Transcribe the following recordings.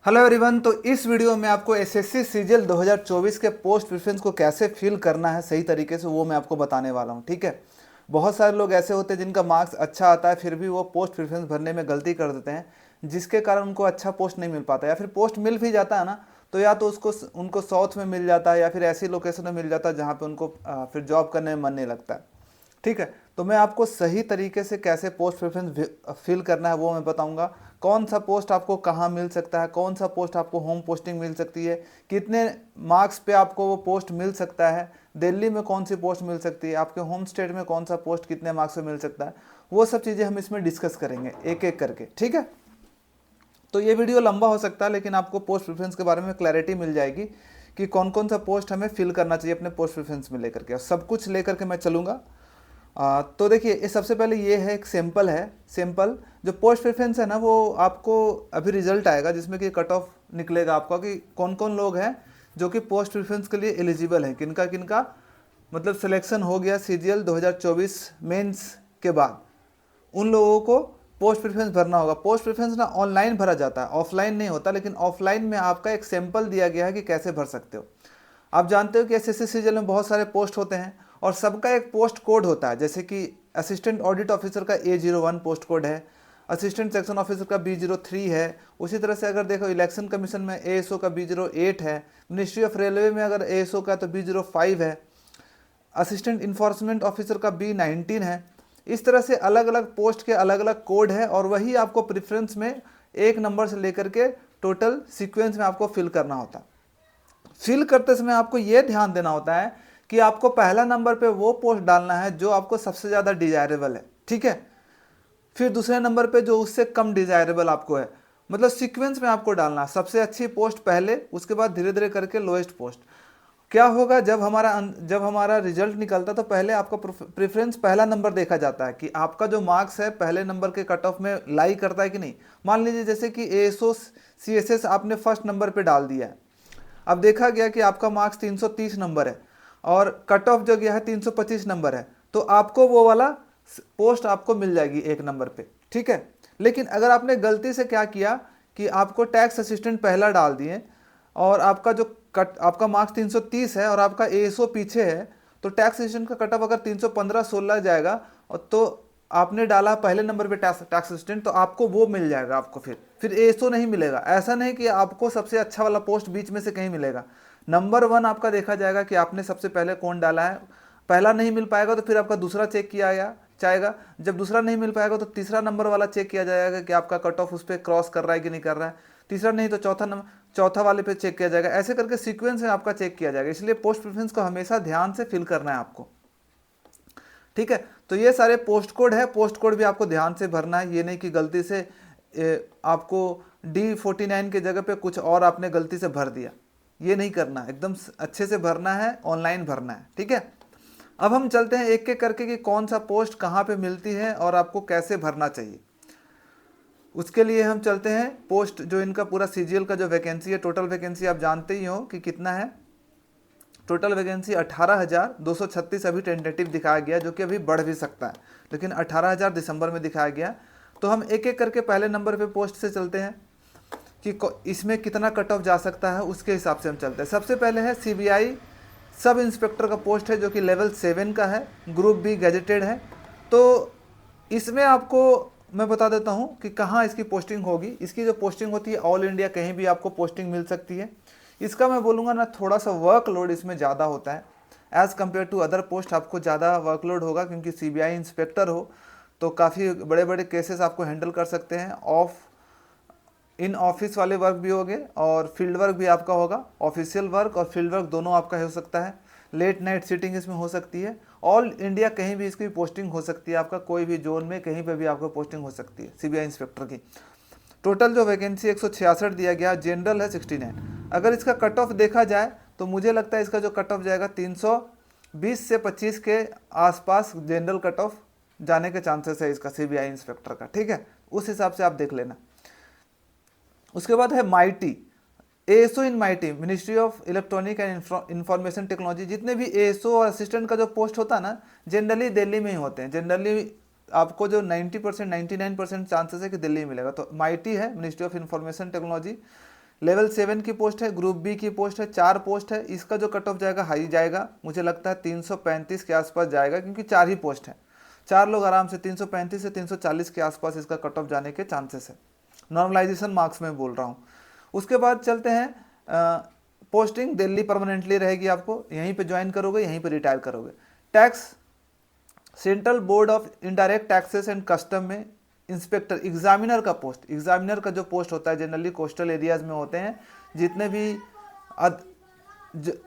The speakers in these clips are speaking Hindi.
Hello everyone. तो इस वीडियो में आपको एसएससी सीजीएल 2024 के पोस्ट प्रेफरेंस को कैसे फिल करना है सही तरीके से, वो मैं आपको बताने वाला हूँ। ठीक है। बहुत सारे लोग ऐसे होते हैं जिनका मार्क्स अच्छा आता है फिर भी वो पोस्ट प्रेफरेंस भरने में गलती कर देते हैं, जिसके कारण उनको अच्छा पोस्ट नहीं मिल पाता, या फिर पोस्ट मिल भी जाता है ना तो या तो उसको उनको साउथ में मिल जाता है या फिर ऐसी लोकेशन में मिल जाता है जहाँ पे उनको फिर जॉब करने में मन नहीं लगता है। ठीक है। तो मैं आपको सही तरीके से कैसे पोस्ट प्रेफरेंस फिल करना है वो मैं बताऊंगा। कौन सा पोस्ट आपको कहाँ मिल सकता है, कौन सा पोस्ट आपको होम पोस्टिंग मिल सकती है, कितने मार्क्स पे आपको वो पोस्ट मिल सकता है, दिल्ली में कौन सी पोस्ट मिल सकती है, आपके होम स्टेट में कौन सा पोस्ट कितने मार्क्स पे मिल सकता है, वो सब चीज़ें हम इसमें डिस्कस करेंगे एक एक करके। ठीक है। तो ये वीडियो लंबा हो सकता है लेकिन आपको पोस्ट प्रेफरेंस के बारे में क्लैरिटी मिल जाएगी कि कौन कौन सा पोस्ट हमें फिल करना चाहिए अपने पोस्ट प्रेफरेंस में लेकर के, और सब कुछ लेकर के मैं चलूँगा। तो देखिए, ये सबसे पहले ये है, एक सैंपल है। सैंपल जो पोस्ट प्रेफरेंस है ना, वो आपको अभी रिजल्ट आएगा जिसमें कि कट ऑफ निकलेगा आपका कि कौन कौन लोग हैं जो कि पोस्ट प्रेफरेंस के लिए एलिजिबल हैं, किनका किनका मतलब सिलेक्शन हो गया सीजीएल 2024 मेंस के बाद। उन लोगों को पोस्ट प्रेफरेंस भरना होगा। पोस्ट प्रेफरेंस ना ऑनलाइन भरा जाता है, ऑफलाइन नहीं होता, लेकिन ऑफलाइन में आपका एक सैंपल दिया गया है कि कैसे भर सकते हो। आप जानते हो कि एसएससी सीजीएल में बहुत सारे पोस्ट होते हैं और सबका एक पोस्ट कोड होता है, जैसे कि असिस्टेंट ऑडिट ऑफिसर का A01 पोस्ट कोड है, असिस्टेंट सेक्शन ऑफिसर का B03 है। उसी तरह से अगर देखो इलेक्शन कमीशन में ASO का B08 है, मिनिस्ट्री ऑफ रेलवे में अगर ASO का तो B05 है, असिस्टेंट इन्फोर्समेंट ऑफिसर का B19 है। इस तरह से अलग अलग पोस्ट के अलग अलग कोड है और वही आपको प्रेफरेंस में एक नंबर से लेकर के टोटल सीक्वेंस में आपको फिल करना होता है। फिल करते समय आपको यह ध्यान देना होता है कि आपको पहला नंबर पे वो पोस्ट डालना है जो आपको सबसे ज़्यादा डिजायरेबल है। ठीक है। फिर दूसरे नंबर पे जो उससे कम डिजायरेबल आपको है, मतलब सीक्वेंस में आपको डालना है। सबसे अच्छी पोस्ट पहले, उसके बाद धीरे धीरे करके लोएस्ट पोस्ट। क्या होगा जब हमारा रिजल्ट निकलता तो पहले आपका प्रेफरेंस पहला नंबर देखा जाता है कि आपका जो मार्क्स है पहले नंबर के कट ऑफ में लाई करता है कि नहीं। मान लीजिए जैसे कि ASO CSS आपने फर्स्ट नंबर पे डाल दिया है, अब देखा गया कि आपका मार्क्स 330 नंबर है और कट ऑफ जो गया है 325 नंबर है, तो आपको वो वाला पोस्ट आपको मिल जाएगी एक नंबर पे। ठीक है। लेकिन अगर आपने गलती से क्या किया कि आपको टैक्स असिस्टेंट पहला डाल दिए और आपका जो आपका मार्क्स 330 है और आपका ASO पीछे है, तो टैक्स असिस्टेंट का कट ऑफ अगर 315-16 जाएगा और तो आपने डाला पहले नंबर पे टैक्स असिस्टेंट, तो आपको वो मिल जाएगा। आपको फिर ASO नहीं मिलेगा। ऐसा नहीं कि आपको सबसे अच्छा वाला पोस्ट बीच में से कहीं मिलेगा। नंबर 1 आपका देखा जाएगा कि आपने सबसे पहले कौन डाला है। पहला नहीं मिल पाएगा तो फिर आपका दूसरा चेक किया जाएगा। जब दूसरा नहीं मिल पाएगा तो तीसरा नंबर वाला चेक किया जाएगा कि आपका कट ऑफ उस पर क्रॉस कर रहा है कि नहीं कर रहा है। तीसरा नहीं तो चौथा वाले पे चेक किया जाएगा। ऐसे करके सीक्वेंस में आपका चेक किया जाएगा। इसलिए पोस्ट प्रेफरेंस को हमेशा ध्यान से फिल करना है आपको। ठीक है। तो ये सारे पोस्ट कोड है, पोस्ट कोड भी आपको ध्यान से भरना है। ये नहीं कि गलती से आपको D49 के जगह पे कुछ और आपने गलती से भर दिया, ये नहीं करना है। एकदम अच्छे से भरना है, ऑनलाइन भरना है। ठीक है। अब हम चलते हैं एक एक करके कि कौन सा पोस्ट कहाँ पे मिलती है और आपको कैसे भरना चाहिए। उसके लिए हम चलते हैं पोस्ट, जो इनका पूरा सीजीएल का जो वैकेंसी है, टोटल वैकेंसी आप जानते ही हो कि कितना है। टोटल वैकेंसी 18,236 अभी टेंटेटिव दिखाया गया, जो कि अभी बढ़ भी सकता है, लेकिन 18,000 दिसंबर में दिखाया गया। तो हम एक एक करके पहले नंबर पे पोस्ट से चलते हैं कि इसमें कितना कट ऑफ जा सकता है, उसके हिसाब से हम चलते हैं। सबसे पहले है CBI सब इंस्पेक्टर का पोस्ट है, जो कि लेवल 7 का है, ग्रुप B गैजेटेड है। तो इसमें आपको मैं बता देता हूं कि कहाँ इसकी पोस्टिंग होगी। इसकी जो पोस्टिंग होती है ऑल इंडिया कहीं भी आपको पोस्टिंग मिल सकती है। इसका मैं बोलूँगा ना, थोड़ा सा वर्कलोड इसमें ज़्यादा होता है as compare to other post. आपको ज़्यादा वर्कलोड होगा क्योंकि CBI इंस्पेक्टर हो तो काफ़ी बड़े बड़े केसेस आपको हैंडल कर सकते हैं। इन ऑफिस वाले वर्क भी होंगे और फील्ड वर्क भी आपका होगा। ऑफिशियल वर्क और फील्ड वर्क दोनों आपका हो सकता है। लेट नाइट सीटिंग इसमें हो सकती है। ऑल इंडिया कहीं भी इसकी पोस्टिंग हो सकती है। आपका कोई भी जोन में कहीं पे भी आपको पोस्टिंग हो सकती है CBI इंस्पेक्टर की। टोटल जो वैकेंसी 166 दिया गया, जनरल है 69। अगर इसका कट ऑफ देखा जाए तो मुझे लगता है इसका जो कट ऑफ जाएगा 320 से 25 के आसपास जनरल कट ऑफ जाने के चांसेस है इसका CBI इंस्पेक्टर का। ठीक है। उस हिसाब से आप देख लेना। उसके बाद है mighty, ASO in mighty, ministry of electronic and information technology. जितने भी ASO और असिस्टेंट का जो पोस्ट होता है ना, जनरली दिल्ली में ही होते हैं। जनरली आपको जो 90% 99% चांसेस है कि दिल्ली में मिलेगा। तो माइटी है, ministry of information technology, level 7 की पोस्ट है, ग्रुप बी की पोस्ट है, 4 पोस्ट है। इसका जो कट ऑफ जाएगा हाई जाएगा, मुझे लगता है 335 के आसपास जाएगा, क्योंकि 4 ही पोस्ट है। 4 लोग आराम से 335 से 340 के आसपास इसका कट ऑफ जाने के चांसेस है, नॉर्मलाइजेशन मार्क्स में बोल रहा हूँ। उसके बाद चलते हैं पोस्टिंग दिल्ली परमानेंटली रहेगी, आपको यहीं पे ज्वाइन करोगे, यहीं पे रिटायर करोगे। Tax central board of indirect taxes and custom में इंस्पेक्टर एग्जामिनर का पोस्ट, एग्जामिनर का जो पोस्ट होता है जनरली कोस्टल एरियाज में होते हैं,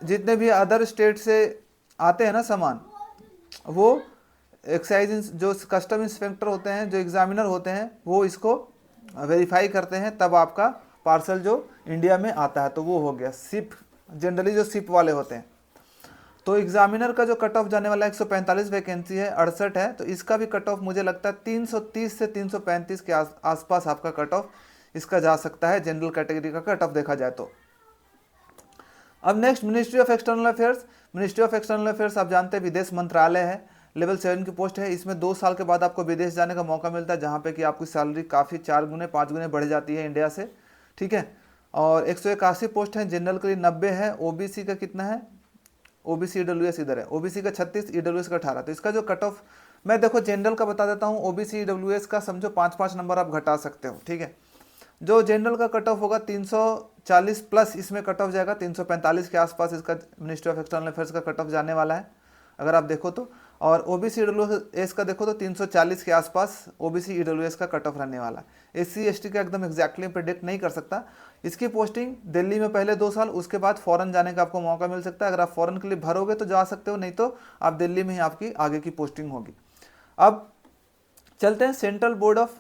जितने भी अदर स्टेट से आते हैं ना सामान, वो एक्साइज जो कस्टम इंस्पेक्टर होते हैं, जो एग्जामिनर होते हैं, वो इसको वेरीफाई करते हैं, तब आपका पार्सल जो इंडिया में आता है तो वो हो गया। सिप जनरली जो सिप वाले होते हैं, तो एग्जामिनर का जो कट ऑफ जाने वाला 145 वैकेंसी है, 68 है, तो इसका भी कट ऑफ मुझे लगता है 330 से 335 के आसपास आपका कट ऑफ इसका जा सकता है, जनरल कैटेगरी का कट ऑफ देखा जाए तो। अब next ministry of external affairs. Ministry of external affairs आप जानते हैं विदेश मंत्रालय है, लेवल 7 की पोस्ट है। इसमें 2 साल के बाद आपको विदेश जाने का मौका मिलता है, जहाँ पे कि आपकी सैलरी काफ़ी 4 गुने 5 गुने बढ़ जाती है इंडिया से, ठीक है। और 181 पोस्ट है, जनरल के लिए 90 है, ओबीसी का कितना है, ओबीसी ईडब्ल्यूएस इधर है, ओबीसी का 36, ईडब्ल्यूएस का 18। तो इसका जो कट ऑफ मैं देखो जनरल का बता देता हूँ, ओबीसी ईडब्ल्यूएस का समझो 5-5 नंबर आप घटा सकते हो, ठीक है। जो जनरल का कट ऑफ होगा 340 प्लस इसमें कट ऑफ जाएगा, 345 के आसपास इसका मिनिस्ट्री ऑफ एक्सटर्नल अफेयर्स का कट ऑफ जाने वाला है अगर आप देखो तो। और ओबीसी ईडब्ल्यूएस का देखो तो 340 के आसपास ओबीसी ईडब्ल्यूएस का कट ऑफ रहने वाला है। एससी एसटी का एकदम एग्जैक्टली प्रेडिक्ट नहीं कर सकता। इसकी पोस्टिंग दिल्ली में पहले 2 साल, उसके बाद फॉरेन जाने का आपको मौका मिल सकता है। अगर आप फॉरेन के लिए भरोगे तो जा सकते हो, नहीं तो आप दिल्ली में ही आपकी आगे की पोस्टिंग होगी। अब चलते हैं सेंट्रल बोर्ड ऑफ,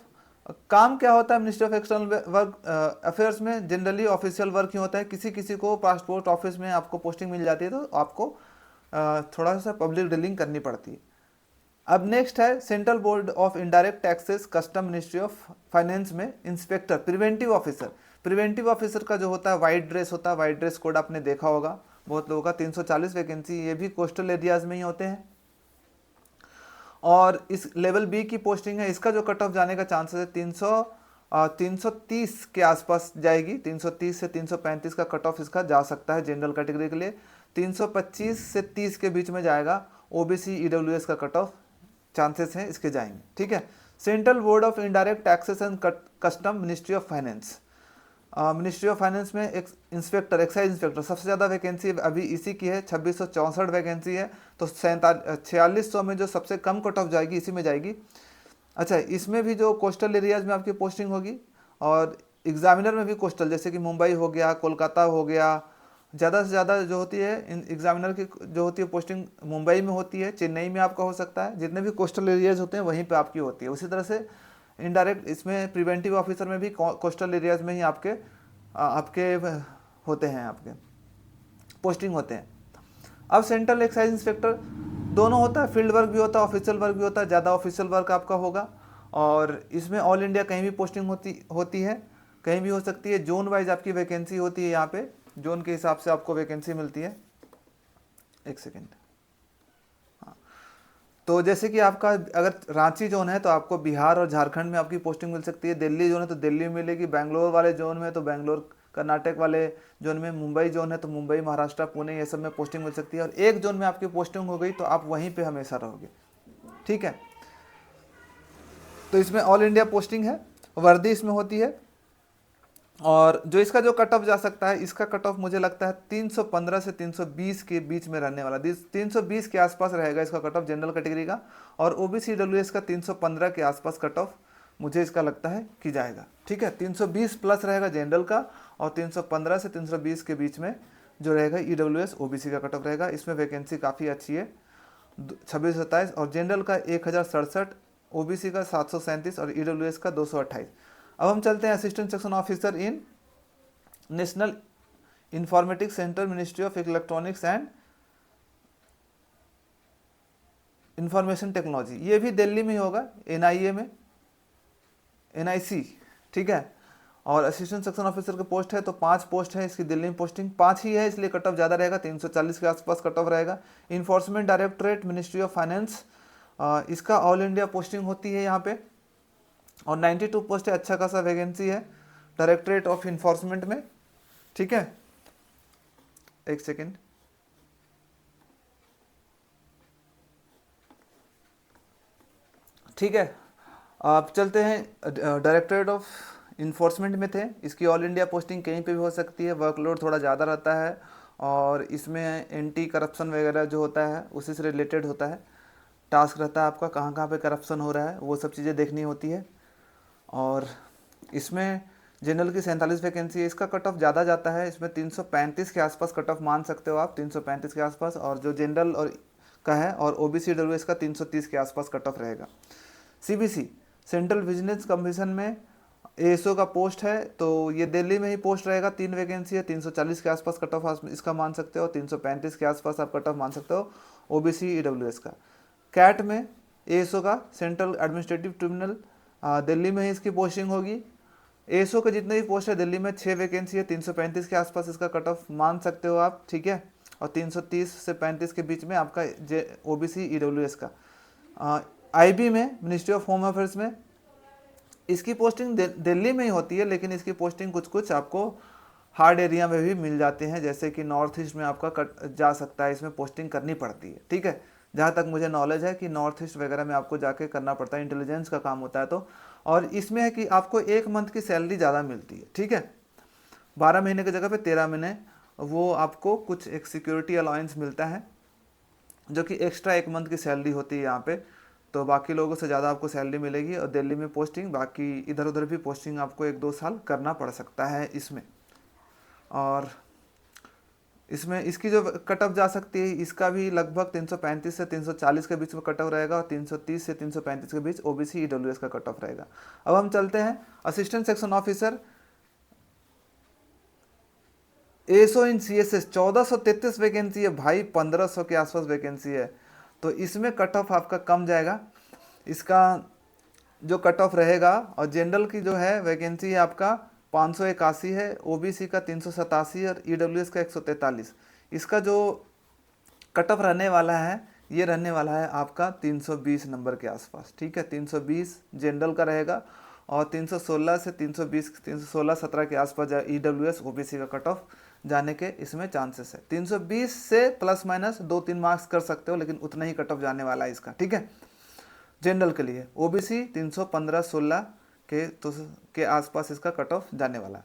काम क्या होता है ministry of external work affairs में, जनरली ऑफिशियल वर्क ही होता है। किसी किसी को पासपोर्ट ऑफिस में आपको पोस्टिंग मिल जाती है तो आपको थोड़ा सा पब्लिक डीलिंग करनी पड़ती है। अब नेक्स्ट है central board of indirect taxes custom ministry of finance में inspector preventive officer. Preventive officer का जो होता है वाइट ड्रेस होता है, वाइट ड्रेस कोड आपने देखा होगा बहुत लोगों का। 340 वैकेंसी, ये भी कोस्टल एरियाज में ही होते हैं। और इस लेवल बी की पोस्टिंग है, इसका जो कट ऑफ जाने का चांसेस है 330 के आसपास जाएगी। 330 से 335 का कट ऑफ इसका जा सकता है जनरल कैटेगरी के लिए। 325 से 30 के बीच में जाएगा ओबीसी ईडब्ल्यूएस का कट ऑफ, चांसेस हैं इसके जाएंगे, ठीक है। Central board of indirect taxes and custom ministry of finance. Ministry of finance में एक इंस्पेक्टर, एक्साइज इंस्पेक्टर, सबसे ज़्यादा वैकेंसी अभी इसी की है, 2664 वैकेंसी है। तो 4600 में जो सबसे कम कट ऑफ जाएगी इसी में जाएगी। अच्छा, इसमें भी जो कोस्टल एरियाज में आपकी पोस्टिंग होगी, और एग्जामिनर में भी कोस्टल, जैसे कि मुंबई हो गया, कोलकाता हो गया, ज़्यादा से ज़्यादा जो होती है एग्जामिनर की जो होती है पोस्टिंग मुंबई में होती है, चेन्नई में आपका हो सकता है। जितने भी कोस्टल एरियाज होते हैं वहीं पे आपकी होती है। उसी तरह से इनडायरेक्ट इसमें प्रिवेंटिव ऑफिसर में भी कोस्टल एरियाज में ही आपके होते हैं, आपके पोस्टिंग होते हैं। अब सेंट्रल एक्साइज इंस्पेक्टर दोनों होता है, फील्ड वर्क भी होता है, ऑफिशियल वर्क भी होता है। ज़्यादा ऑफिशियल वर्क आपका होगा, और इसमें ऑल इंडिया कहीं भी पोस्टिंग होती है, कहीं भी हो सकती है। जोन वाइज आपकी वैकेंसी होती है, यहाँ पे जोन के हिसाब से आपको वैकेंसी मिलती है। एक सेकेंड, हाँ, तो जैसे कि आपका अगर रांची जोन है तो आपको बिहार और झारखंड में आपकी पोस्टिंग मिल सकती है। दिल्ली जोन है तो दिल्ली में मिलेगी, बेंगलोर वाले जोन में तो बेंगलोर, कर्नाटक वाले जोन में, मुंबई जोन है तो मुंबई, महाराष्ट्र, पुणे, ये सब में पोस्टिंग मिल सकती है। और एक जोन में आपकी पोस्टिंग हो गई तो आप वहीं पे हमेशा रहोगे, ठीक है। तो इसमें ऑल इंडिया पोस्टिंग है, वर्दी इसमें होती है। और जो इसका जो कट ऑफ जा सकता है, इसका कट ऑफ मुझे लगता है 315 से 320 के बीच में रहने वाला, 320 के आसपास रहेगा इसका कट ऑफ जनरल कैटेगरी का। और ओबीसी डब्ल्यूएस का 315 के आसपास कट ऑफ मुझे इसका लगता है कि जाएगा, ठीक है। 320 प्लस रहेगा जनरल का, और 315 से 320 के बीच में जो रहेगा ईडब्ल्यूएस ओबीसी का कट ऑफ रहेगा। इसमें वैकेंसी काफ़ी अच्छी है, 2627, और जनरल का 1067, ओबीसी का 737 और ईडब्ल्यूएस का 228। अब हम चलते हैं assistant section officer in national informatics centre ministry of electronics and information technology. ये भी दिल्ली में ही होगा, एनआईए में, एनआईसी, ठीक है। और असिस्टेंट सेक्शन ऑफिसर की पोस्ट है तो 5 पोस्ट है इसकी, दिल्ली में पोस्टिंग 5 ही है, इसलिए कट ऑफ ज़्यादा रहेगा, 340 के आसपास कट ऑफ रहेगा। Enforcement directorate ministry of finance, इसका ऑल इंडिया पोस्टिंग होती है यहाँ पे, और 92 पोस्ट है, अच्छा खासा वैकेंसी है डायरेक्टरेट ऑफ इन्फोर्समेंट में। ठीक है, एक सेकेंड। ठीक है, आप चलते हैं डायरेक्टरेट ऑफ इन्फोर्समेंट में थे। इसकी ऑल इंडिया पोस्टिंग कहीं पे भी हो सकती है, वर्कलोड थोड़ा ज़्यादा रहता है और इसमें एंटी करप्शन वगैरह जो होता है उसी से रिलेटेड होता है। टास्क रहता है आपका कहाँ कहाँ पे करप्शन हो रहा है वो सब चीज़ें देखनी होती है। और इसमें जनरल की 47 वैकेंसी है, इसका कट ऑफ ज़्यादा जाता है, इसमें 335 के आसपास कट ऑफ मान सकते हो आप, 335 के आसपास। और जो जनरल और का है और ओबीसी डब्ल्यूएस का 330 के आसपास कट ऑफ रहेगा। सीबीसी सेंट्रल विजिलेंस कमीशन में एएसओ का पोस्ट है, तो ये दिल्ली में ही पोस्ट रहेगा, 3 वैकेंसी है, 340 के आसपास कट ऑफ इसका मान सकते हो, 335 के आसपास आप कट ऑफ मान सकते हो ओबीसी ईडब्ल्यूएस का। कैट में एएसओ का सेंट्रल एडमिनिस्ट्रेटिव ट्रिब्यूनल दिल्ली में ही इसकी पोस्टिंग होगी। एएसओ के जितने भी पोस्ट है दिल्ली में 6 वैकेंसी है, 335 के आसपास इसका कट ऑफ मान सकते हो आप, ठीक है। और 330 से 35 के बीच में आपका ओबीसी ईडब्ल्यूएस का। आईबी में मिनिस्ट्री ऑफ होम अफेयर्स में इसकी पोस्टिंग दिल्ली में ही होती है, लेकिन इसकी पोस्टिंग कुछ कुछ आपको हार्ड एरिया में भी मिल जाते हैं, जैसे कि नॉर्थ ईस्ट में आपका कट जा सकता है, इसमें पोस्टिंग करनी पड़ती है, ठीक है। जहाँ तक मुझे नॉलेज है कि नॉर्थ ईस्ट वगैरह में आपको जाके करना पड़ता है, इंटेलिजेंस का काम होता है। तो और इसमें है कि आपको 1 मंथ की सैलरी ज़्यादा मिलती है, ठीक है। 12 महीने की जगह पे 13 महीने वो आपको कुछ एक सिक्योरिटी अलाउंस मिलता है, जो कि एक्स्ट्रा 1 मंथ की सैलरी होती है यहाँ पे। तो बाकी लोगों से ज़्यादा आपको सैलरी मिलेगी और दिल्ली में पोस्टिंग, बाकी इधर उधर भी पोस्टिंग आपको 1-2 साल करना पड़ सकता है इसमें। और इसमें इसकी जो कट ऑफ जा सकती है इसका भी लगभग 335 से 340 के बीच में कट ऑफ रहेगा और 330 से 335 के बीच ओबीसी ईडब्ल्यूएस का कट ऑफ रहेगा। अब हम चलते हैं असिस्टेंट सेक्शन ऑफिसर एएसओ इन सीएसएस, 1433 वैकेंसी है भाई, 1500 के आसपास वैकेंसी है, तो इसमें कट ऑफ आपका कम जाएगा, इसका जो कट ऑफ रहेगा। और जनरल की जो है वैकेंसी है आपका 581 है, ओबीसी का 387 और ईडब्ल्यूएस का 143। इसका जो कट ऑफ रहने वाला है ये रहने वाला है आपका 320 नंबर के आसपास, ठीक है। 320 जनरल का रहेगा और 316 से 320 316-17 के आसपास ईडब्ल्यूएस ओबीसी का कट ऑफ जाने के इसमें चांसेस है। 320 से प्लस माइनस 2-3 मार्क्स कर सकते हो, लेकिन उतना ही कट ऑफ जाने वाला है इसका, ठीक है। जनरल के लिए ओबीसी 315-16 के आसपास इसका कट ऑफ जाने वाला है।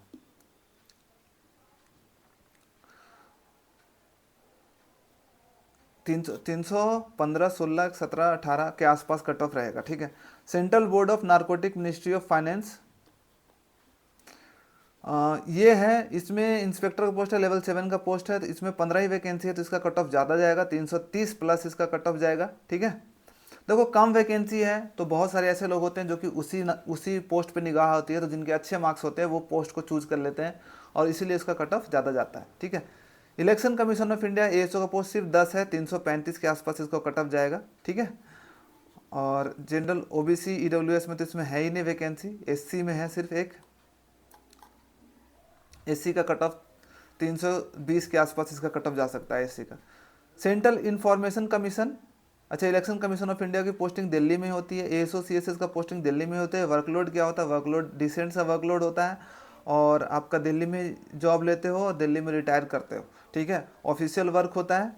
315-16-17-18 के आसपास कट ऑफ रहेगा, ठीक है। Central board of narcotic ministry of finance ये है, इसमें इंस्पेक्टर का पोस्ट है, लेवल 7 का पोस्ट है, तो इसमें 15 ही वैकेंसी है, तो इसका कट ऑफ ज़्यादा जाएगा, 330 प्लस इसका कट ऑफ जाएगा, ठीक है। देखो कम वैकेंसी है तो बहुत सारे ऐसे लोग होते हैं जो कि उसी पोस्ट पे निगाह होती है, तो जिनके अच्छे मार्क्स होते हैं वो पोस्ट को चूज कर लेते हैं और इसीलिए इसका कट ऑफ ज़्यादा जाता है, ठीक है। Election commission of India ASO का पोस्ट सिर्फ 10 है, 335 के आसपास इसको कट ऑफ जाएगा, ठीक है। और जनरल ओबीसी ईडब्ल्यूएस में तो इसमें है ही नहीं वैकेंसी, एससी में है सिर्फ एक, एससी का कट ऑफ 320 के आसपास इसका कट ऑफ जा सकता है एससी का। सेंट्रल इंफॉर्मेशन कमीशन, अच्छा इलेक्शन कमीशन ऑफ इंडिया की पोस्टिंग दिल्ली में होती है, एएसओ सीएसएस का पोस्टिंग दिल्ली में होते हैं। वर्कलोड क्या होता है, वर्कलोड डिसेंट सा वर्कलोड होता है और आपका दिल्ली में जॉब लेते हो और दिल्ली में रिटायर करते हो, ठीक है। ऑफिशियल वर्क होता है।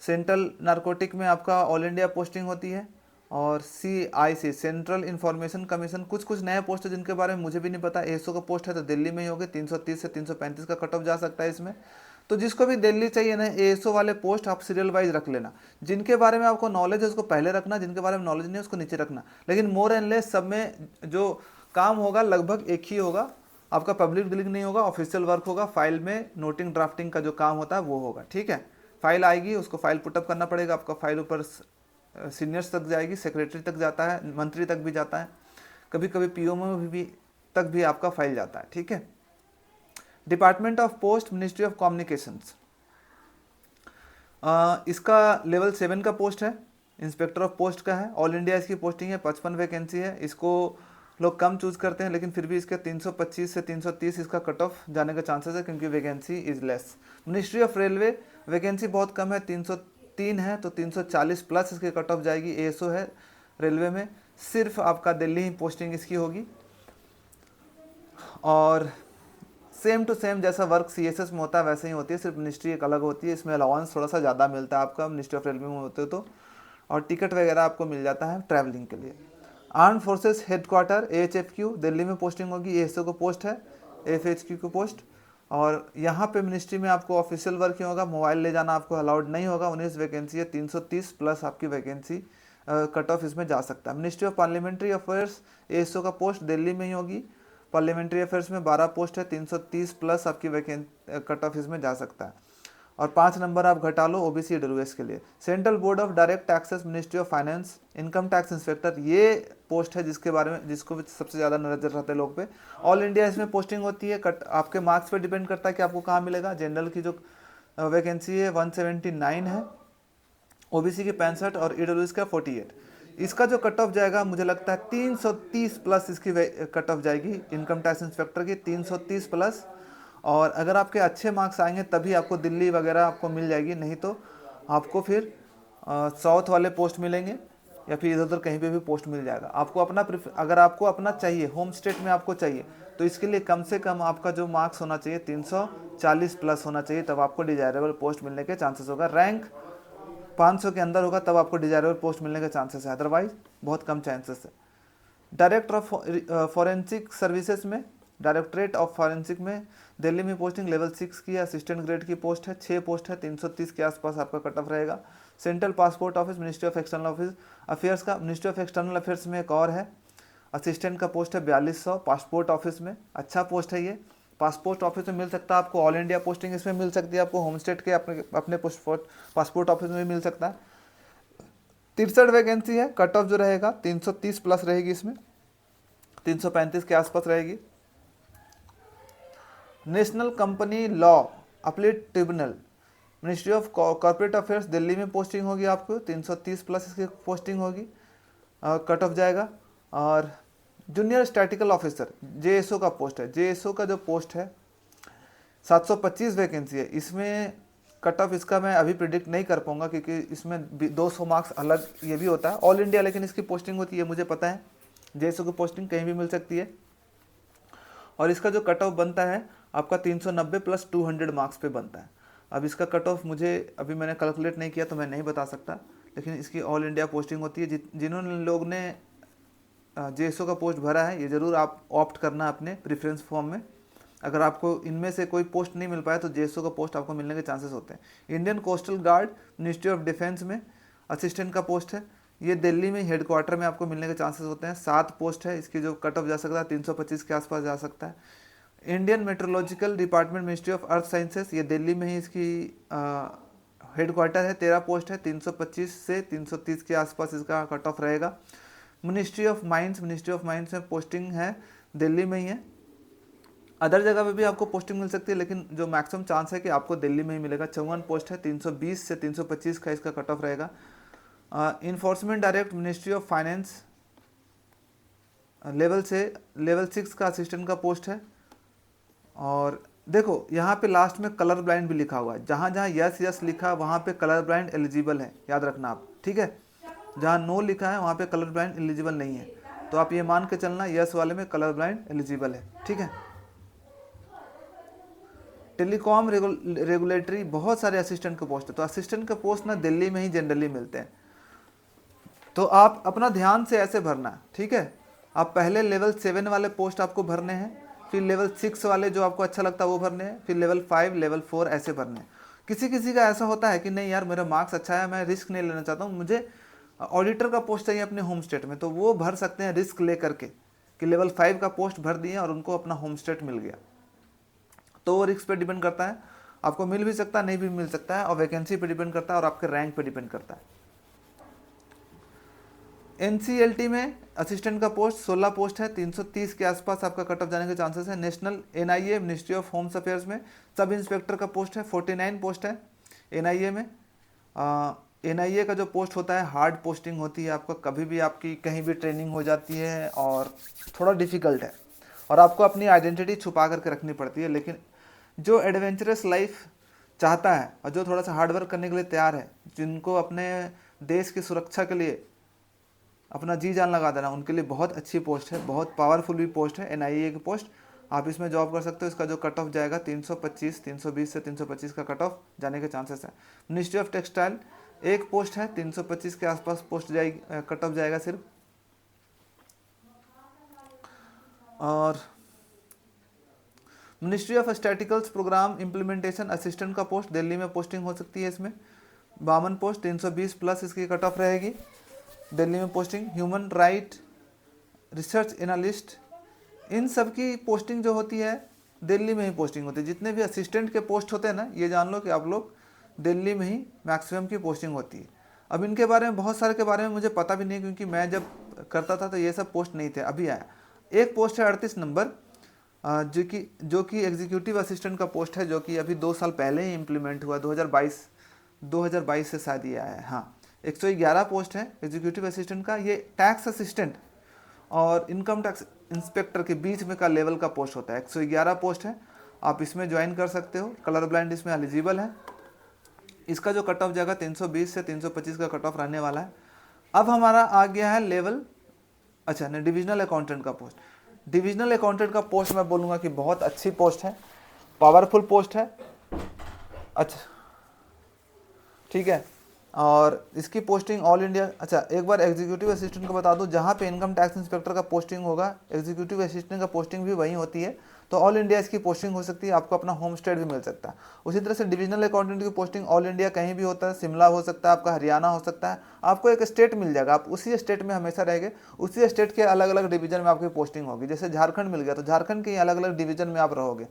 सेंट्रल नारकोटिक में आपका ऑल इंडिया पोस्टिंग होती है। और CIC सेंट्रल इंफॉर्मेशन कमीशन, कुछ कुछ नए पोस्ट है जिनके बारे में मुझे भी नहीं पता। एएसओ का पोस्ट है तो दिल्ली में ही होगी, 330 से 335 का कट ऑफ जा सकता है इसमें। तो जिसको भी दिल्ली चाहिए ना एएसओ वाले पोस्ट आप सीरियल वाइज रख लेना, जिनके बारे में आपको नॉलेज है उसको पहले रखना, जिनके बारे में नॉलेज नहीं है उसको नीचे रखना। लेकिन मोर एंड लेस सब में जो काम होगा लगभग एक ही होगा, आपका पब्लिक डीलिंग नहीं होगा, ऑफिशियल वर्क होगा, फाइल में नोटिंग ड्राफ्टिंग का जो काम होता है वो होगा, ठीक है। फाइल आएगी उसको फाइल पुटअप करना पड़ेगा, आपका फाइल ऊपर सीनियर्स तक जाएगी, सेक्रेटरी तक जाता है, मंत्री तक भी जाता है, कभी कभी पीओ में भी तक भी आपका फाइल जाता है, ठीक है। Department of post ministry of communications, इसका लेवल 7 का पोस्ट है, इंस्पेक्टर ऑफ पोस्ट का है, ऑल इंडिया इसकी पोस्टिंग है, 55 वैकेंसी है। इसको लोग कम चूज करते हैं, लेकिन फिर भी इसके 325 से 330 इसका कट ऑफ जाने का चांसेस है क्योंकि vacancy is less. Ministry of railway vacancy बहुत कम है, 303 है, तो 340 प्लस इसके कट ऑफ जाएगी। एएसओ है रेलवे में, सिर्फ आपका दिल्ली ही पोस्टिंग इसकी होगी। और सेम टू सेम जैसा वर्क सीएसएस में होता है वैसे ही होती है, सिर्फ मिनिस्ट्री एक अलग होती है। इसमें अलाउंस थोड़ा सा ज़्यादा मिलता है आपका मिनिस्ट्री ऑफ रेलवे में होते हो तो, और टिकट वगैरह आपको मिल जाता है ट्रैवलिंग के लिए। Arm forces headquarter AHFQ Delhi में पोस्टिंग होगी, ASO को पोस्ट है, AFHQ को पोस्ट। और यहाँ पे मिनिस्ट्री में आपको ऑफिशियल वर्क ही होगा, मोबाइल ले जाना आपको अलाउड नहीं होगा। 19 वैकेंसी है, 330 प्लस आपकी वैकेंसी कट ऑफ इसमें जा सकता है। Ministry of parliamentary affairs ASO का पोस्ट दिल्ली में ही होगी। पार्लियामेंट्री अफेयर्स में 12 पोस्ट है, 330 प्लस आपकी वैकेंसी कट ऑफ इसमें जा सकता है। और 5 नंबर आप घटा लो OBC EWS के लिए। Central board of direct taxes ministry of finance income tax inspector, ये पोस्ट है जिसके बारे में जिसको सबसे ज़्यादा नजर रहता है लोग पे। ऑल इंडिया इसमें पोस्टिंग होती है, कट आपके मार्क्स पे डिपेंड करता है कि आपको कहाँ मिलेगा। जनरल की जो वैकेंसी है 179 है, OBC की 65 और EWS का 48। इसका जो कट ऑफ जाएगा मुझे लगता है 330 प्लस इसकी कट ऑफ जाएगी इनकम टैक्स इंस्पेक्टर की, 330 प्लस। और अगर आपके अच्छे मार्क्स आएंगे तभी आपको दिल्ली वगैरह आपको मिल जाएगी, नहीं तो आपको फिर साउथ वाले पोस्ट मिलेंगे या फिर इधर उधर कहीं पे भी पोस्ट मिल जाएगा। आपको अपना अगर आपको अपना चाहिए, होम स्टेट में आपको चाहिए, तो इसके लिए कम से कम आपका जो मार्क्स होना चाहिए 340 प्लस होना चाहिए, तब आपको डिजायरेबल पोस्ट मिलने के चांसेस होगा। रैंक 500 के अंदर होगा तब आपको डिजायरेबल पोस्ट मिलने के चांसेस है, अदरवाइज बहुत कम चांसेस है। डायरेक्टर ऑफ फॉरेंसिक सर्विसेज में, डायरेक्टरेट ऑफ फॉरेंसिक में दिल्ली में पोस्टिंग लेवल 6 की असिस्टेंट ग्रेड की पोस्ट है, 6 पोस्ट है, 330 के आसपास आपका कट ऑफ रहेगा। Central passport office ministry of external affairs का, मिनिस्ट्री ऑफ एक्सटर्नल अफेयर्स में एक और है, असिस्टेंट का पोस्ट है 4200। पासपोर्ट ऑफिस में अच्छा पोस्ट है ये, पासपोर्ट ऑफिस में मिल सकता है आपको, ऑल इंडिया पोस्टिंग इसमें मिल सकती है आपको, होम स्टेट के अपने पासपोर्ट ऑफिस में भी मिल सकता है। 63 वैकेंसी है, कट ऑफ जो रहेगा 330 प्लस रहेगी, इसमें 335 के आसपास रहेगी। National company law appellate tribunal ministry of corporate affairs Delhi में पोस्टिंग होगी आपको, 330 प्लस इसकी पोस्टिंग होगी, कट ऑफ जाएगा। और जूनियर स्टैटिकल ऑफिसर JSO का पोस्ट है, JSO का जो पोस्ट है 725 वैकेंसी है, इसमें कट ऑफ इसका मैं अभी प्रिडिक्ट नहीं कर पाऊंगा क्योंकि इसमें 200 मार्क्स अलग ये भी होता है। ऑल इंडिया लेकिन इसकी पोस्टिंग होती है, मुझे पता है JSO की पोस्टिंग कहीं भी मिल सकती है। और इसका जो कट ऑफ बनता है आपका 390 प्लस 200 मार्क्स पे बनता है। अब इसका कट ऑफ मुझे अभी मैंने कैलकुलेट नहीं किया तो मैं नहीं बता सकता, लेकिन इसकी ऑल इंडिया पोस्टिंग होती है। जिन्होंने लोग ने JSO का पोस्ट भरा है, ये ज़रूर आप ऑप्ट करना अपने प्रेफरेंस फॉर्म में। अगर आपको इनमें से कोई पोस्ट नहीं मिल पाया तो JSO का पोस्ट आपको मिलने के चांसेस होते हैं। Indian coastal guard ministry of defence में असिस्टेंट का पोस्ट है, ये दिल्ली में हेडक्वार्टर में आपको मिलने के चांसेस होते हैं। 7 पोस्ट है, इसकी जो कट ऑफ जा सकता है 325 के आसपास जा सकता है। Indian meteorological department ministry of earth sciences, ये दिल्ली में ही इसकी हेडक्वार्टर है, 13 पोस्ट है, 325 से 330 के आसपास इसका कट ऑफ रहेगा। मिनिस्ट्री ऑफ माइंस में पोस्टिंग है दिल्ली में ही है, अदर जगह पे भी आपको पोस्टिंग मिल सकती है, लेकिन जो मैक्सिमम चांस है कि आपको दिल्ली में ही मिलेगा। 54 पोस्ट है, 320 से 325 का इसका कट ऑफ रहेगा। Enforcement direct ministry of finance level 6 का असिस्टेंट का पोस्ट है। और देखो यहाँ पे लास्ट में कलर ब्लाइंड भी लिखा हुआ है, जहाँ जहाँ यस लिखा है वहाँ पे कलर ब्लाइंड एलिजिबल है, याद रखना आप, ठीक है। जहाँ नो लिखा है वहाँ पे कलर ब्लाइंड एलिजिबल नहीं है, तो आप ये मान के चलना यस वाले में कलर ब्लाइंड एलिजिबल है, ठीक है। टेलीकॉम रेगुलेटरी बहुत सारे असिस्टेंट के पोस्ट है, तो असिस्टेंट के पोस्ट ना दिल्ली में ही जनरली मिलते हैं, तो आप अपना ध्यान से ऐसे भरना है, ठीक है। आप पहले लेवल 7 वाले पोस्ट आपको भरने हैं, फिर लेवल 6 वाले जो आपको अच्छा लगता है वो भरने हैं, फिर लेवल 5 लेवल 4 ऐसे भरने हैं। किसी किसी का ऐसा होता है कि नहीं यार मेरा मार्क्स अच्छा है, मैं रिस्क नहीं लेना चाहता हूँ, मुझे ऑडिटर का पोस्ट चाहिए अपने होम स्टेट में, तो वो भर सकते हैं रिस्क ले करके कि लेवल 5 का पोस्ट भर दिए और उनको अपना होम स्टेट मिल गया। तो वो रिस्क पे डिपेंड करता है, आपको मिल भी सकता है नहीं भी मिल सकता है, और वैकेंसी पे डिपेंड करता है और आपके रैंक पे डिपेंड करता है। NCLT में असिस्टेंट का पोस्ट 16 पोस्ट है, 330 के आसपास आपका कट ऑफ जाने के चांसेस है। National NIA ministry of homes affairs में सब इंस्पेक्टर का पोस्ट है, 49 पोस्ट है NIA में। NIA का जो पोस्ट होता है हार्ड पोस्टिंग होती है, आपका कभी भी आपकी कहीं भी ट्रेनिंग हो जाती है और थोड़ा डिफ़िकल्ट है और आपको अपनी आइडेंटिटी छुपा करके रखनी पड़ती है। लेकिन जो एडवेंचरस लाइफ चाहता है और जो थोड़ा सा हार्ड वर्क करने के लिए तैयार है, जिनको अपने देश की सुरक्षा के लिए अपना जी जान लगा देना, उनके लिए बहुत अच्छी पोस्ट है, बहुत पावरफुल भी पोस्ट है NIA की पोस्ट। आप इसमें जॉब कर सकते हो। इसका जो कट ऑफ जाएगा 325, 320 से 325 का कट ऑफ जाने के चांसेस है। मिनिस्ट्री ऑफ टेक्सटाइल एक पोस्ट है, 325 के आसपास पोस्ट जाएगी, कट ऑफ जाएगा सिर्फ। और ministry of statistics program implementation assistant का पोस्ट दिल्ली में पोस्टिंग हो सकती है। इसमें 52 पोस्ट, 320 प्लस इसकी कट ऑफ रहेगी, दिल्ली में posting. Human right research analyst, इन सब की पोस्टिंग जो होती है दिल्ली में ही पोस्टिंग होती है। जितने भी असिस्टेंट के पोस्ट होते हैं ना, ये जान लो कि आप लोग दिल्ली में ही मैक्सिमम की पोस्टिंग होती है। अब इनके बारे में बहुत सारे के बारे में मुझे पता भी नहीं, क्योंकि मैं जब करता था तो ये सब पोस्ट नहीं थे, अभी आया। एक पोस्ट है 38 नंबर, जो कि एग्जीक्यूटिव असिस्टेंट का पोस्ट है, जो कि अभी 2 साल पहले ही इम्प्लीमेंट हुआ, 2022 से शायद ये आया है। हाँ, 111 पोस्ट है एग्जीक्यूटिव असिस्टेंट का। ये टैक्स असिस्टेंट और इनकम टैक्स इंस्पेक्टर के बीच में का लेवल का पोस्ट होता है। 111 पोस्ट है, आप इसमें ज्वाइन कर सकते हो। कलर ब्लाइंड इसमें एलिजिबल है। इसका जो कट ऑफ जाएगा 320 से 325 का कट ऑफ रहने वाला है। अब हमारा आ गया है लेवल, अच्छा नहीं, डिविजनल अकाउंटेंट का पोस्ट। डिविजनल अकाउंटेंट का पोस्ट मैं बोलूँगा कि बहुत अच्छी पोस्ट है, पावरफुल पोस्ट है। अच्छा ठीक है, और इसकी पोस्टिंग ऑल इंडिया, अच्छा एक बार एग्जीक्यूटिव असिस्टेंट को बता दूं, जहाँ पे इनकम टैक्स इंस्पेक्टर का पोस्टिंग होगा, एग्जीक्यूटिव असिस्टेंट का पोस्टिंग भी वहीं होती है। तो ऑल इंडिया इसकी पोस्टिंग हो सकती है, आपको अपना होम स्टेट भी मिल सकता है। उसी तरह से डिविजनल अकाउंटेंट की पोस्टिंग ऑल इंडिया कहीं भी होता है, शिमला हो सकता है, आपका हरियाणा हो सकता है, आपको एक स्टेट मिल जाएगा, आप उसी स्टेट में हमेशा रहेंगे। उसी स्टेट के अलग अलग डिवीजन में आपकी पोस्टिंग होगी। जैसे झारखंड मिल गया तो झारखंड के अलग अलग डिवीजन में आप रहोगे,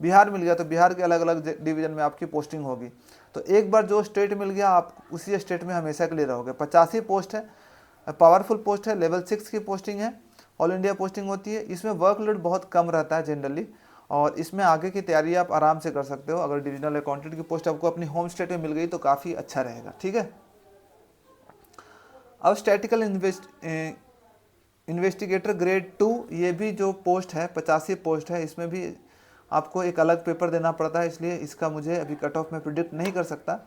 बिहार मिल गया तो बिहार के अलग अलग डिवीजन में आपकी पोस्टिंग होगी। तो एक बार जो स्टेट मिल गया, आप उसी स्टेट में हमेशा के लिए रहोगे। 85 पोस्ट है, पावरफुल पोस्ट है, लेवल 6 की पोस्टिंग है, ऑल इंडिया पोस्टिंग होती है। इसमें वर्कलोड बहुत कम रहता है जनरली, और इसमें आगे की तैयारी आप आराम से कर सकते हो। अगर डिविजनल अकाउंटेंट की पोस्ट आपको अपनी होम स्टेट में मिल गई तो काफ़ी अच्छा रहेगा। ठीक है, अब स्टैटिकल इन्वेस्टिगेटर ग्रेड 2, ये भी जो पोस्ट है 85 पोस्ट है, इसमें भी आपको एक अलग पेपर देना पड़ता है, इसलिए इसका मुझे अभी कट ऑफ में प्रिडिक्ट नहीं कर सकता।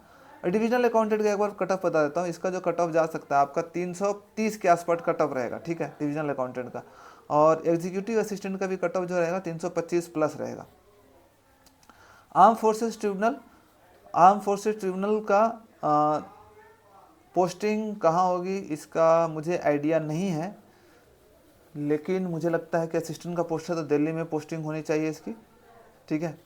डिविजनल अकाउंटेंट का एक बार कट ऑफ बता देता हूँ। इसका जो कट ऑफ जा सकता है आपका 330 के आसपास कट ऑफ रहेगा। ठीक है, डिविजनल अकाउंटेंट का। और एग्जीक्यूटिव असिस्टेंट का भी कट ऑफ जो रहेगा 325 प्लस रहेगा। आर्म फोर्सेस ट्रिब्यूनल का पोस्टिंग कहाँ होगी इसका मुझे आइडिया नहीं है, लेकिन मुझे लगता है कि असिस्टेंट का पोस्ट है तो दिल्ली में पोस्टिंग होनी चाहिए इसकी। ठीक है,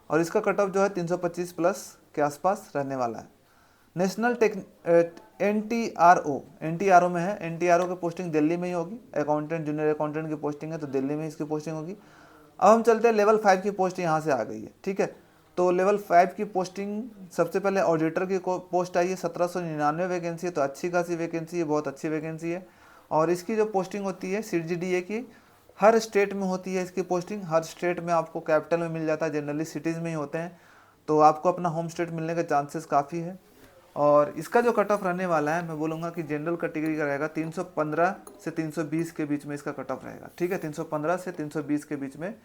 और इसका कट ऑफ जो है 325 प्लस के आसपास रहने वाला है। नेशनल एनटीआरओ में है, एनटीआरओ की पोस्टिंग दिल्ली में ही होगी। अकाउंटेंट, जूनियर अकाउंटेंट की पोस्टिंग है तो दिल्ली में इसकी पोस्टिंग होगी। अब हम चलते हैं लेवल 5 की पोस्ट यहाँ से आ गई है। ठीक है, तो लेवल 5 की पोस्टिंग सबसे पहले ऑडिटर की पोस्ट आई है, 1799 वैकेंसी है, तो अच्छी खासी वैकेंसी है, बहुत अच्छी वैकेंसी है। और इसकी जो पोस्टिंग होती है CGDA की, हर स्टेट में होती है इसकी पोस्टिंग। हर स्टेट में आपको कैपिटल में मिल जाता है, जनरली सिटीज़ में ही होते हैं, तो आपको अपना होम स्टेट मिलने के चांसेस काफ़ी है। और इसका जो कट ऑफ रहने वाला है, मैं बोलूँगा कि जनरल कैटेगरी का रहेगा 315 से 320 के बीच में इसका कट ऑफ रहेगा। ठीक है, 315 से 320 के बीच में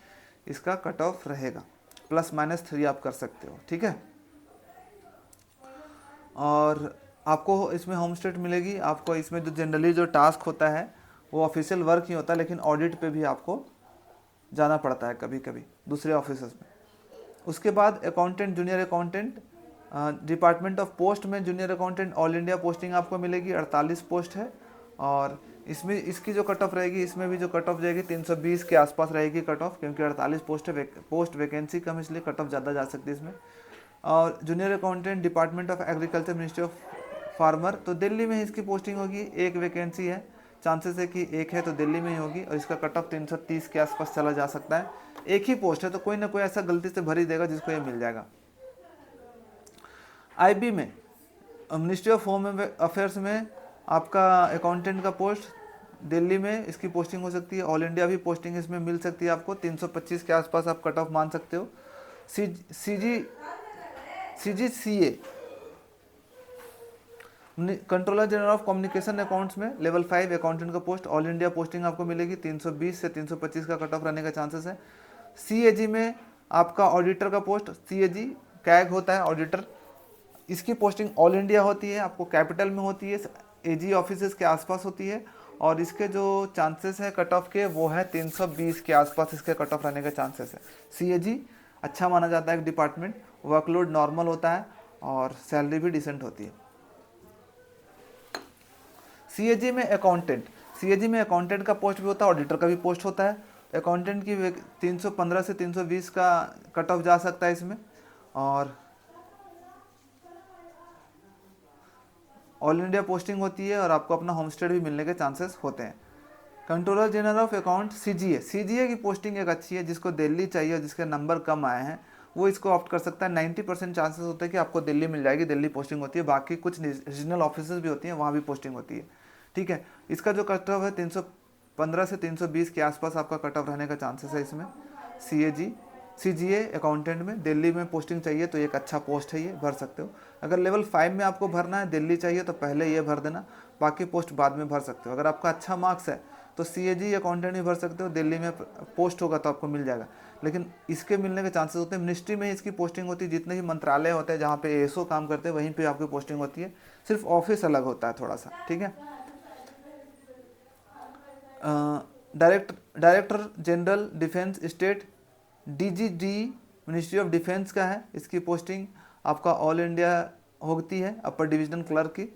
इसका कट ऑफ रहेगा, ±3 आप कर सकते हो। ठीक है, और आपको इसमें होम स्टेट मिलेगी। आपको इसमें जो जनरली जो टास्क होता है वो ऑफिशियल वर्क ही होता है, लेकिन ऑडिट पे भी आपको जाना पड़ता है कभी कभी दूसरे ऑफिसर्स में। उसके बाद accountant, junior accountant, department of post में junior accountant all India posting आपको मिलेगी, 48 पोस्ट है। और इसमें इसकी जो कट ऑफ रहेगी, इसमें भी जो कट ऑफ जाएगी 320 के आसपास रहेगी कट ऑफ, क्योंकि 48 पोस्ट वैकेंसी कम, इसलिए कट ऑफ ज़्यादा जा सकती है इसमें। और junior accountant department of agriculture, ministry of farmer, तो दिल्ली में इसकी पोस्टिंग होगी। एक वैकेंसी है, चांसेस है कि एक है तो दिल्ली में ही होगी, और इसका कट ऑफ 330 के आसपास चला जा सकता है। एक ही पोस्ट है तो कोई ना कोई ऐसा गलती से भर ही देगा जिसको ये मिल जाएगा। IB में, मिनिस्ट्री ऑफ होम अफेयर्स में आपका अकाउंटेंट का पोस्ट दिल्ली में इसकी पोस्टिंग हो सकती है। ऑल इंडिया भी पोस्टिंग इसमें मिल सकती है आपको, 325 के आसपास आप कट ऑफ मान सकते हो। CGCA, controller general of communication accounts में लेवल 5 अकाउंटेंट का पोस्ट, ऑल इंडिया पोस्टिंग आपको मिलेगी, 320 से 325 का कट ऑफ रहने का चांसेस है। CAG में आपका ऑडिटर का पोस्ट, CAG कैग होता है ऑडिटर, इसकी पोस्टिंग ऑल इंडिया होती है, आपको कैपिटल में होती है, AG ऑफिसेस के आसपास होती है, और इसके जो चांसेस है कट ऑफ के वो है 320 के आसपास इसके कट ऑफ रहने के चांसेस है। सीएजी अच्छा माना जाता है एक डिपार्टमेंट, वर्कलोड नॉर्मल होता है और सैलरी भी डिसेंट होती है। सीएजी में अकाउंटेंट का पोस्ट भी होता है, ऑडिटर का भी पोस्ट होता है। अकाउंटेंट की 315 से 320 का कट ऑफ जा सकता है इसमें, और ऑल इंडिया पोस्टिंग होती है और आपको अपना होम स्टेट भी मिलने के चांसेस होते हैं। Controller general of account CGA की पोस्टिंग एक अच्छी है, जिसको दिल्ली चाहिए और जिसके नंबर कम आए हैं वो इसको ऑप्ट कर सकता है। 90% चांसेस होते हैं कि आपको दिल्ली मिल जाएगी, दिल्ली पोस्टिंग होती है। बाकी कुछ रीजनल ऑफिस भी होती हैं, वहाँ भी पोस्टिंग होती है, ठीक है। इसका जो कट ऑफ है 315 से 320 के आसपास आपका कट ऑफ रहने का चांसेस है इसमें। सीजीए अकाउंटेंट में दिल्ली में पोस्टिंग चाहिए तो एक अच्छा पोस्ट है, ये भर सकते हो। अगर लेवल 5 में आपको भरना है, दिल्ली चाहिए तो पहले ये भर देना, बाकी पोस्ट बाद में भर सकते हो। अगर आपका अच्छा मार्क्स है तो सीएजी अकाउंटेंट भी भर सकते हो, दिल्ली में पोस्ट होगा तो आपको मिल जाएगा। लेकिन इसके मिलने के चांसेस होते हैं, मिनिस्ट्री में इसकी पोस्टिंग होती है। जितने भी मंत्रालय होते हैं जहाँ पे एएसओ काम करते हैं वहीं पे आपकी पोस्टिंग होती है, सिर्फ ऑफिस अलग होता है थोड़ा सा, ठीक है। Director general defence estate DGD ministry of defence का है, इसकी पोस्टिंग आपका ऑल इंडिया होती है, अपर डिवीजनल क्लर्क की।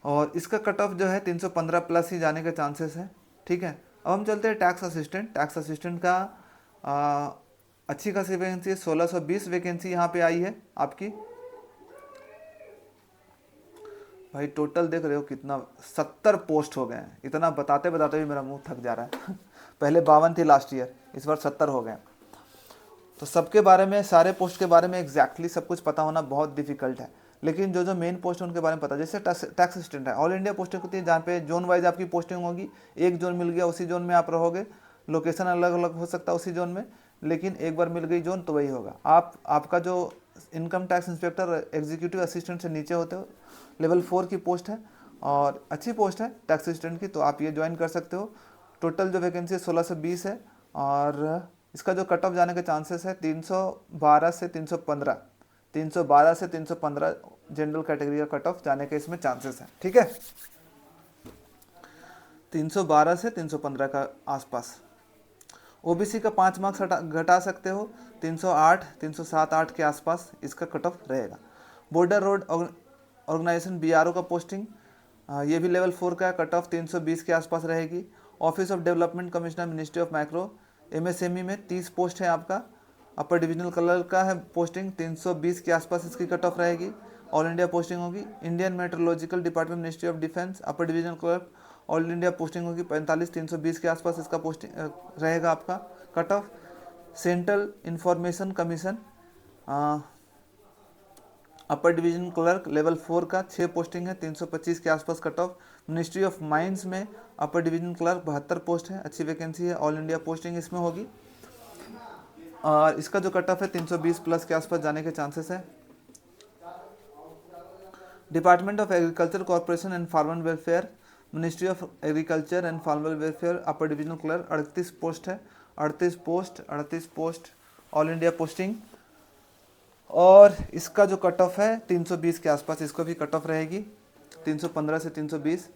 और इसका कट ऑफ जो है 315 प्लस ही जाने के चांसेस है, ठीक है। अब हम चलते हैं टैक्स असिस्टेंट का अच्छी खासी वैकेंसी है, 1620 वैकेंसी यहाँ पे आई है आपकी। भाई टोटल देख रहे हो कितना, 70 पोस्ट हो गए हैं। इतना बताते बताते भी मेरा मुंह थक जा रहा है पहले 52 थी लास्ट ईयर, इस बार 70 हो गए। तो सबके बारे में, सारे पोस्ट के बारे में एग्जैक्टली सब कुछ पता होना बहुत डिफिकल्ट है, लेकिन जो जो मेन पोस्ट है उनके बारे में पता। जैसे टैक्स असिस्टेंट है, ऑल इंडिया पोस्टिंग होती है जहाँ पे जोन वाइज आपकी पोस्टिंग होगी। एक जोन मिल गया उसी जोन में आप रहोगे, लोकेशन अलग अलग हो सकता है उसी जोन में, लेकिन एक बार मिल गई जोन तो वही होगा। आपका जो income tax inspector executive assistant से नीचे होते हो, लेवल 4 की पोस्ट है और अच्छी पोस्ट है टैक्स असिस्टेंट की, तो आप ये ज्वाइन कर सकते हो। टोटल जो वैकेंसी 1620 है और इसका जो कट ऑफ जाने के चांसेस है 312 से 315 जनरल कैटेगरी का कट ऑफ जाने के इसमें चांसेस हैं, ठीक है। 312 से 315 का आसपास। ओबीसी का 5 मार्क्स घटा सकते हो, 308 307-8 के आसपास इसका कट ऑफ रहेगा। बॉर्डर रोड ऑर्गेनाइजेशन बीआरओ का पोस्टिंग ये भी लेवल 4 का कट ऑफ 320 के आसपास रहेगी। Office of development commissioner ministry of micro MSME में 30 पोस्ट है आपका। अपर डिविजनल क्लर्क का है पोस्टिंग, 320 के आसपास इसकी कट ऑफ रहेगी। ऑल इंडिया पोस्टिंग होगी। Indian meteorological department ministry of defence upper divisional clerk, all India posting होगी 45 320 के आसपास इसका पोस्टिंग रहेगा आपका cut off. Central information commission upper division clerk level 4 का 6 पोस्टिंग है, 325 के आसपास cut off. Ministry of mines में अपर डिवीजन क्लर्क 72 पोस्ट है, अच्छी वैकेंसी है, ऑल इंडिया पोस्टिंग इसमें होगी और इसका जो कट ऑफ है 320 प्लस के आसपास जाने के चांसेस है। Department of agriculture corporation and farmer welfare ministry of agriculture and farmer welfare upper divisional clerk 38 post है, 38 पोस्ट ऑल इंडिया पोस्टिंग और इसका जो कट ऑफ है 320 के आसपास इसको भी कट ऑफ रहेगी, 315 से 320।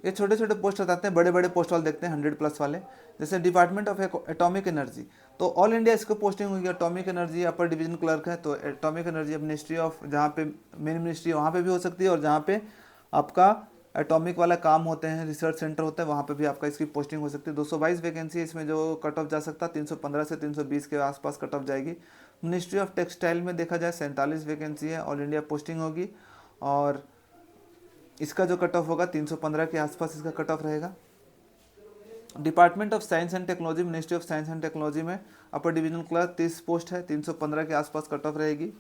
ये छोटे छोटे पोस्ट बताते हैं, बड़े बड़े पोस्ट वाले देखते हैं 100 प्लस वाले। जैसे डिपार्टमेंट ऑफ एटॉमिक एनर्जी, तो ऑल इंडिया इसको पोस्टिंग हुई है। एटॉमिक एनर्जी अपर डिवीजन क्लर्क है, तो एटॉमिक एनर्जी मिनिस्ट्री ऑफ, जहाँ पे मेन मिनिस्ट्री वहाँ पे भी हो सकती है और जहाँ पे आपका एटॉमिक वाला काम होते हैं, रिसर्च सेंटर होते हैं, वहाँ पे भी आपका इसकी पोस्टिंग हो सकती है। 222 वैकेंसी है इसमें जो कट ऑफ जा सकता है, 315 से 320 के आसपास कट ऑफ जाएगी। मिनिस्ट्री ऑफ टेक्सटाइल में देखा जाए 47 वैकेंसी है, ऑल इंडिया पोस्टिंग होगी और इसका जो कट ऑफ होगा 315 के आसपास इसका कट ऑफ रहेगा। Department of science and technology ministry of science and technology में अपर डिवीजनल क्लर्क 30 पोस्ट है, 315 के आसपास कट ऑफ रहेगी।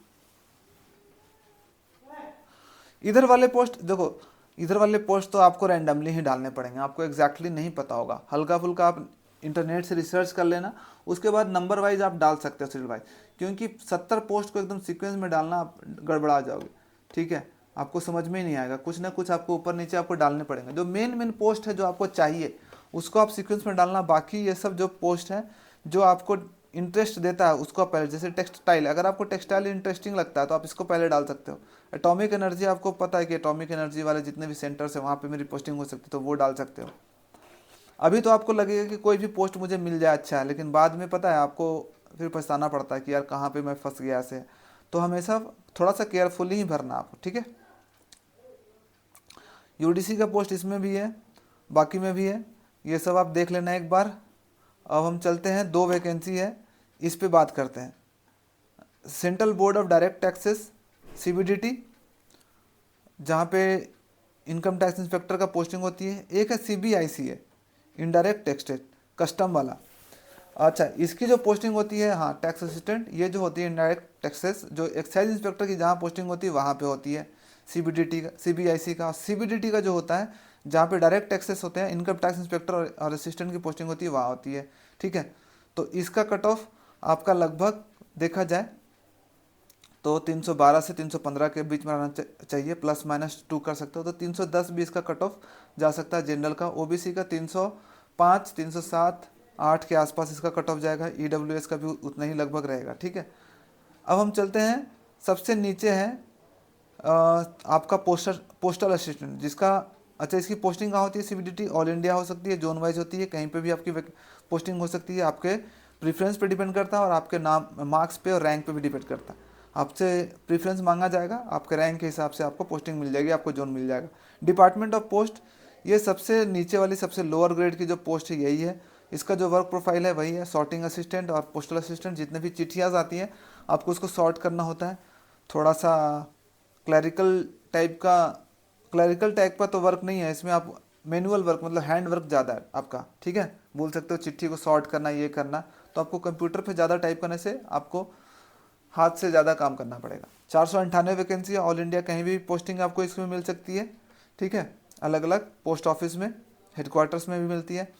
इधर वाले पोस्ट देखो, इधर वाले पोस्ट तो आपको रैंडमली ही डालने पड़ेंगे, आपको एग्जैक्टली नहीं पता होगा, हल्का फुल्का आप इंटरनेट से रिसर्च कर लेना, उसके बाद नंबर वाइज आप डाल सकते हो सीरियल वाइज, क्योंकि 70 पोस्ट को एकदम सीक्वेंस में डालना आप गड़बड़ा जाओगे, ठीक है, आपको समझ में ही नहीं आएगा, कुछ ना कुछ आपको ऊपर नीचे आपको डालने पड़ेंगे। जो मेन पोस्ट है जो आपको चाहिए उसको आप सीक्वेंस में डालना, बाकी ये सब जो पोस्ट है जो आपको इंटरेस्ट देता है उसको आप पहले, जैसे टेक्सटाइल, अगर आपको टेक्सटाइल इंटरेस्टिंग लगता है तो आप इसको पहले डाल सकते हो। एटॉमिक एनर्जी, आपको पता है कि एटॉमिक एनर्जी वाले जितने भी सेंटर्स हैं वहाँ पे मेरी पोस्टिंग हो सकती है, तो वो डाल सकते हो। अभी तो आपको लगेगा कि कोई भी पोस्ट मुझे मिल जाए अच्छा है, लेकिन बाद में पता है आपको फिर पछताना पड़ता है कि यार कहाँ पे मैं फंस गया ऐसे। तो हमेशा थोड़ा सा केयरफुली ही भरना आपको, ठीक है। यूडीसी का पोस्ट इसमें भी है, बाकी में भी है, ये सब आप देख लेना एक बार। अब हम चलते हैं, 2 वैकेंसी है, इस पे बात करते हैं। Central board of direct taxes, CBDT, जहाँ पे इनकम टैक्स इंस्पेक्टर का पोस्टिंग होती है। एक है सीबीआईसी है, इनडायरेक्ट टैक्स, कस्टम वाला। अच्छा, इसकी जो पोस्टिंग होती है, हाँ, टैक्स असिस्टेंट, ये जो होती है इनडायरेक्ट टैक्सेस, जो एक्साइज इंस्पेक्टर की जहाँ पोस्टिंग होती है वहाँ पे होती है सीबीडीटी का, सीबीआईसी का। सीबीडीटी का जो होता है जहाँ पे डायरेक्ट टैक्सेस होते हैं, इनकम टैक्स इंस्पेक्टर और असिस्टेंट की पोस्टिंग होती है वहाँ होती है, ठीक है। तो इसका कट ऑफ आपका लगभग देखा जाए तो 312 से 315 के बीच में रहना चाहिए, +- 2 कर सकते हो, तो 310 भी इसका कट ऑफ जा सकता है जनरल का। ओबीसी का 305, 307, 8 के आसपास इसका कट ऑफ जाएगा। ईडब्ल्यूएस का भी उतना ही लगभग रहेगा, ठीक है। अब हम चलते हैं, सबसे नीचे है आपका पोस्टल असिस्टेंट, जिसका, अच्छा, इसकी पोस्टिंग कहाँ होती है? सीबीडीटी ऑल इंडिया हो सकती है, जोन वाइज होती है, कहीं पे भी आपकी पोस्टिंग हो सकती है। आपके प्रीफरेंस पे डिपेंड करता है और आपके नाम, मार्क्स पे और रैंक पे भी डिपेंड करता है। आपसे प्रीफरेंस मांगा जाएगा, आपके रैंक के हिसाब से आपको पोस्टिंग मिल जाएगी, आपको जोन मिल जाएगा। डिपार्टमेंट ऑफ पोस्ट, ये सबसे नीचे वाली सबसे लोअर ग्रेड की जो पोस्ट है यही है। इसका जो वर्क प्रोफाइल है वही है, सॉर्टिंग असिस्टेंट और पोस्टल असिस्टेंट। जितने भी चिट्ठियाँ आती हैं आपको उसको सॉर्ट करना होता है। थोड़ा सा क्लैरिकल टाइप का तो वर्क नहीं है इसमें, आप मैनुअल वर्क, मतलब हैंड वर्क ज़्यादा है आपका, ठीक है। बोल सकते हो चिट्ठी को सॉर्ट करना, ये करना, तो आपको कंप्यूटर पे ज़्यादा टाइप करने से आपको हाथ से ज़्यादा काम करना पड़ेगा। 498 वैकेंसी है, ऑल इंडिया कहीं भी पोस्टिंग आपको इसमें मिल सकती है, ठीक है। अलग अलग पोस्ट ऑफिस में, हेडक्वार्टर्स में भी मिलती है।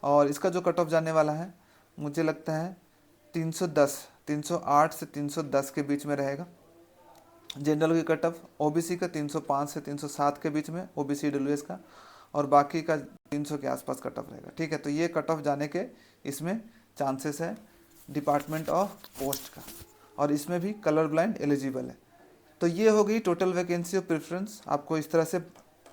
और इसका जो कट ऑफ जाने वाला है मुझे लगता है 310, 308 से 310 के बीच में रहेगा जनरल की कट ऑफ। ओबीसी का 305 से 307 के बीच में, ओबीसी डब्ल्यूएस का, और बाकी का 300 के आसपास कट ऑफ रहेगा, ठीक है। तो ये कट ऑफ जाने के इसमें चांसेस है डिपार्टमेंट ऑफ पोस्ट का, और इसमें भी कलर ब्लाइंड एलिजिबल है। तो ये हो गई टोटल वैकेंसी ऑफ प्रेफरेंस। आपको इस तरह से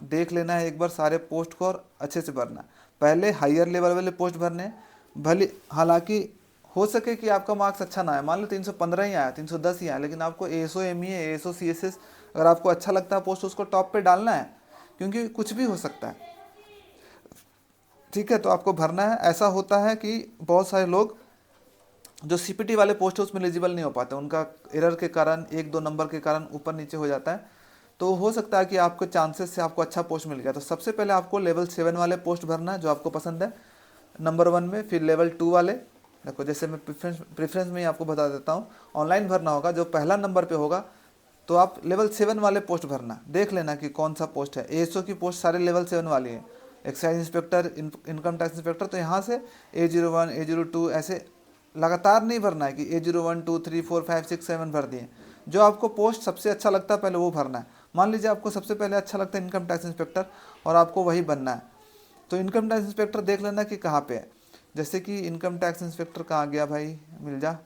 देख लेना है एक बार सारे पोस्ट को और अच्छे से भरना है। पहले हायर लेवल वाले पोस्ट भरने हैं, भले हालांकि हो सके कि आपका मार्क्स अच्छा ना आए, मान लो 315 ही आया, 310 ही आया, लेकिन आपको एएसओ एमईए, एएसओ सीएसएस, अगर आपको अच्छा लगता है पोस्ट, उसको टॉप पे डालना है, क्योंकि कुछ भी हो सकता है, ठीक है। तो आपको भरना है। ऐसा होता है कि बहुत सारे लोग जो सीपीटी वाले पोस्ट है उसमें एलिजिबल नहीं हो पाते, उनका एरर के कारण, 1-2 नंबर के कारण ऊपर नीचे हो जाता है। तो हो सकता है कि आपको चांसेस से आपको अच्छा पोस्ट मिल गया। तो सबसे पहले आपको लेवल 7 वाले पोस्ट भरना है जो आपको पसंद है नंबर 1 में। फिर लेवल 2 वाले, देखो जैसे मैं प्रेफरेंस में ही आपको बता देता हूँ, ऑनलाइन भरना होगा, जो पहला नंबर पे होगा तो आप लेवल 7 वाले पोस्ट भरना। देख लेना कि कौन सा पोस्ट है। एएसओ की पोस्ट सारे लेवल 7 वाली है, excise inspector, income tax inspector. तो यहाँ से A01, A02 ऐसे लगातार नहीं भरना है कि A01, 2, 3, 4, 5, 6, 7 भर दिए। जो आपको पोस्ट सबसे अच्छा लगता है पहले वो भरना है। मान लीजिए आपको सबसे पहले अच्छा लगता है इनकम टैक्स इंस्पेक्टर और आपको वही बनना है, तो इनकम टैक्स इंस्पेक्टर देख लेना कि कहाँ पे है। जैसे कि इनकम टैक्स इंस्पेक्टर कहाँ गया भाई, मिल जा,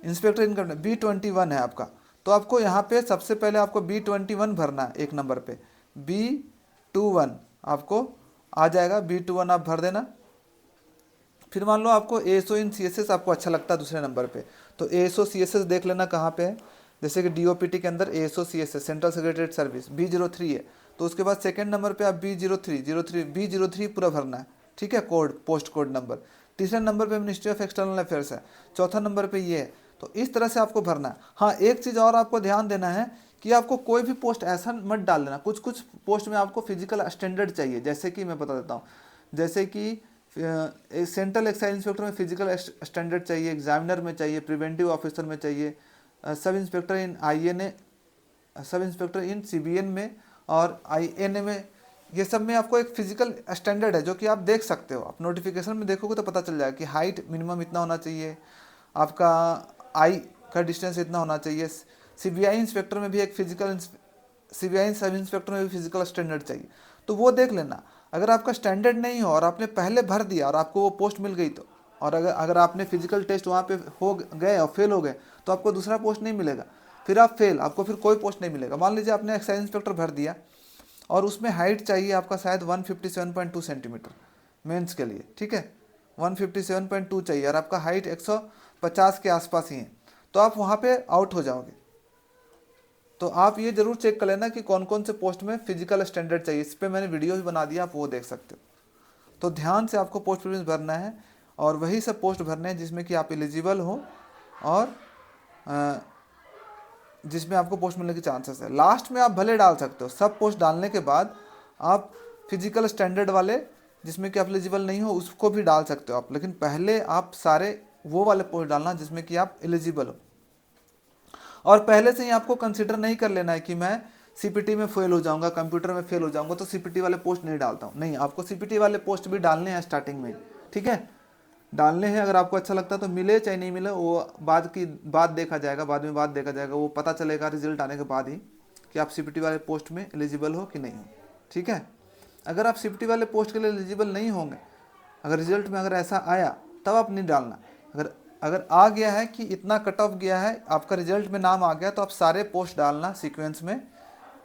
इंस्पेक्टर इनकम B21 है आपका। तो आपको यहाँ पे सबसे पहले आपको B21 भरना है एक नंबर पे। B21 आपको आ जाएगा, B21 आप भर देना। फिर मान लो आपको एएसओ इन सीएसएस आपको अच्छा लगता है दूसरे नंबर पे, तो एएसओ सीएसएस देख लेना कहाँ पे है। जैसे कि डीओपीटी के अंदर ASO CSS, central secretariat service, B03 है, तो उसके बाद सेकंड नंबर पे आप B03 पूरा भरना है, ठीक है, कोड, पोस्ट कोड नंबर। तीसरे नंबर पे मिनिस्ट्री ऑफ एक्सटर्नल अफेयर्स है, चौथा नंबर पे ये है। तो इस तरह से आपको भरना है। हाँ, एक चीज़ और आपको ध्यान देना है कि आपको कोई भी पोस्ट ऐसा मत डाल देना, कुछ कुछ पोस्ट में आपको फिजिकल स्टैंडर्ड चाहिए। जैसे कि मैं बता देता हूँ, जैसे कि सेंट्रल एक्साइज इंस्पेक्टर में फिजिकल स्टैंडर्ड चाहिए, एग्जामिनर में चाहिए, प्रिवेंटिव ऑफिसर में चाहिए, सब इंस्पेक्टर इन आईएनए, सब इंस्पेक्टर इन सीबीएन में और आईएनए में, ये सब में आपको एक फिजिकल स्टैंडर्ड है जो कि आप देख सकते हो। आप नोटिफिकेशन में देखोगे तो पता चल जाएगा कि हाइट मिनिमम इतना होना चाहिए, आपका आई का डिस्टेंस इतना होना चाहिए। सीबीआई इंस्पेक्टर में भी एक फिजिकल, सीबीआई सब इंस्पेक्टर में भी फिजिकल स्टैंडर्ड चाहिए, तो वो देख लेना। अगर आपका स्टैंडर्ड नहीं हो और आपने पहले भर दिया और आपको वो पोस्ट मिल गई, तो और अगर अगर आपने फिजिकल टेस्ट वहाँ पे हो गए और फेल हो गए तो आपको दूसरा पोस्ट नहीं मिलेगा, फिर आप फेल, आपको फिर कोई पोस्ट नहीं मिलेगा। मान लीजिए आपने एक्साइज इंस्पेक्टर भर दिया और उसमें हाइट चाहिए आपका शायद 157.2 सेंटीमीटर मेंस के लिए, ठीक है, 157.2 चाहिए और आपका हाइट 150 के आसपास ही है, तो आप वहाँ पे आउट हो जाओगे। तो आप ये जरूर चेक कर लेना कि कौन कौन से पोस्ट में फिजिकल स्टैंडर्ड चाहिए, इस पर मैंने वीडियो भी बना दिया, आप वो देख सकते हो। तो ध्यान से आपको पोस्ट प्रेफरेंस भरना है और वही सब पोस्ट भरने हैं जिसमें कि आप एलिजिबल हो और जिसमें आपको पोस्ट मिलने के चांसेस है। लास्ट में आप भले डाल सकते हो, सब पोस्ट डालने के बाद आप फिजिकल स्टैंडर्ड वाले जिसमें कि आप एलिजिबल नहीं हो उसको भी डाल सकते हो आप, लेकिन पहले आप सारे वो वाले पोस्ट डालना जिसमें कि आप एलिजिबल हो। और पहले से ही आपको कंसिडर नहीं कर लेना है कि मैं सीपीटी में फेल हो जाऊंगा, कंप्यूटर में फेल हो जाऊंगा तो सीपीटी वाले पोस्ट नहीं डालता हूँ। नहीं, आपको सीपीटी वाले पोस्ट भी डालने हैं स्टार्टिंग में, ठीक है, डालने हैं। अगर आपको अच्छा लगता है तो मिले चाहे नहीं मिले वो बात देखा जाएगा, बाद में बात देखा जाएगा, वो पता चलेगा रिजल्ट आने के बाद ही कि आप सीपीटी वाले पोस्ट में एलिजिबल हो कि नहीं हो, ठीक है। अगर आप सीपीटी वाले पोस्ट के लिए एलिजिबल नहीं होंगे, अगर रिजल्ट में अगर ऐसा आया तब आप नहीं डालना। अगर आ गया है कि इतना कट ऑफ गया है, आपका रिजल्ट में नाम आ गया, तो आप सारे पोस्ट डालना सीक्वेंस में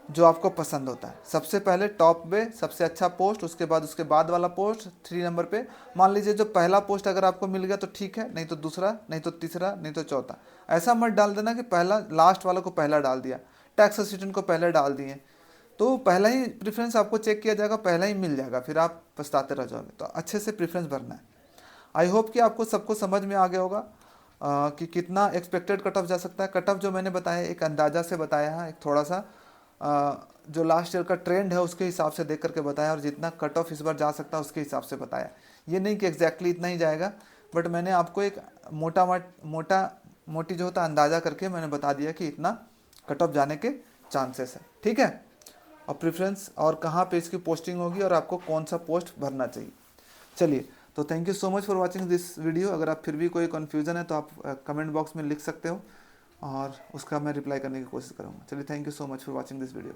जो आपको पसंद होता है। सबसे पहले टॉप पे सबसे अच्छा पोस्ट, उसके बाद वाला पोस्ट 3 नंबर पे। मान लीजिए जो पहला पोस्ट अगर आपको मिल गया तो ठीक है, नहीं तो दूसरा, नहीं तो तीसरा, नहीं तो चौथा। ऐसा मत डाल देना कि पहला लास्ट वाला को पहला डाल दिया, टैक्स असिस्टेंट को पहले डाल दिए, तो पहला ही प्रेफरेंस आपको चेक किया जाएगा, पहला ही मिल जाएगा, फिर आप पछताते रह जाओगे। तो अच्छे से प्रेफरेंस भरना है। आई होप कि आपको सबको समझ में आ गया होगा कि कितना एक्सपेक्टेड कट ऑफ जा सकता है। कट ऑफ जो मैंने बताया एक अंदाज़ा से बताया है, एक थोड़ा सा जो लास्ट ईयर का ट्रेंड है उसके हिसाब से देख करके बताया, और जितना कट ऑफ इस बार जा सकता है उसके हिसाब से बताया। ये नहीं कि एग्जैक्टली इतना ही जाएगा, बट मैंने आपको एक मोटी जो होता है अंदाज़ा करके मैंने बता दिया कि इतना कट ऑफ जाने के चांसेस है, ठीक है। और प्रेफरेंस और कहाँ पे इसकी पोस्टिंग होगी और आपको कौन सा पोस्ट भरना चाहिए। चलिए, तो thank you so much for watching this video. अगर आप फिर भी कोई कन्फ्यूज़न है तो आप कमेंट बॉक्स में लिख सकते हो और उसका मैं रिप्लाई करने की कोशिश करूँगा। चलिए, thank you so much for watching this video.